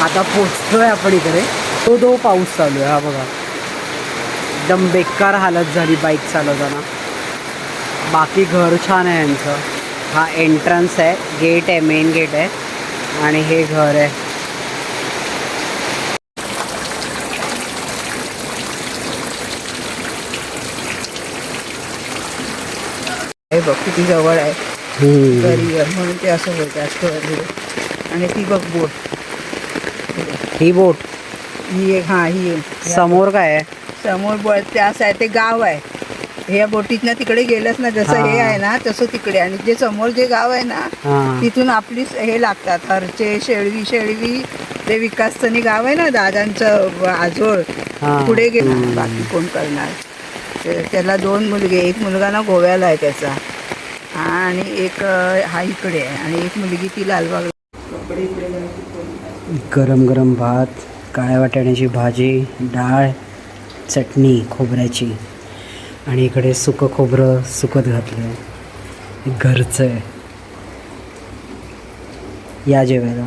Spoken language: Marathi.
आता पोचतोय आपण इकडे. तो पाऊस चालू आहे हा बघा. एकदम बेकार हालत झाली बाईक चालवताना. बाकी घर छान आहे यांचं. हा एंट्रन्स आहे, गेट आहे, मेन गेट आहे आणि हे घर आहे. हे बघ किती जवळ आहे घरी म्हणून ते असं होतं असतं. आणि ती बघ बोट, ही बोट ही एक. हा ही समोर काय आहे? समोर बोट त्या साईड ते गाव आहे. ह्या बोटीतनं तिकडे गेलंच ना, जसं हे आहे ना तसं तिकडे. आणि जे समोर जे गाव आहे ना तिथून आपली हे लागतात हरचे, शेळवी ते विकासनी गाव आहे ना दादांचं आजोळ. पुढे गेलं बाकी कोण करणार. त्याला 2 मुलगे, एक मुलगा ना गोव्याला आहे त्याचा आणि एक हा इकडे आहे आणि एक मुलगी ती लालबाग. कपडे इकडे गरम गरम भात, काळ्या वाटाण्याची भाजी, डाळ, चटणी खोबऱ्याची आणि इकडे सुकं खोबरं सुकत घातलं. घरचं आहे. या जेवायला.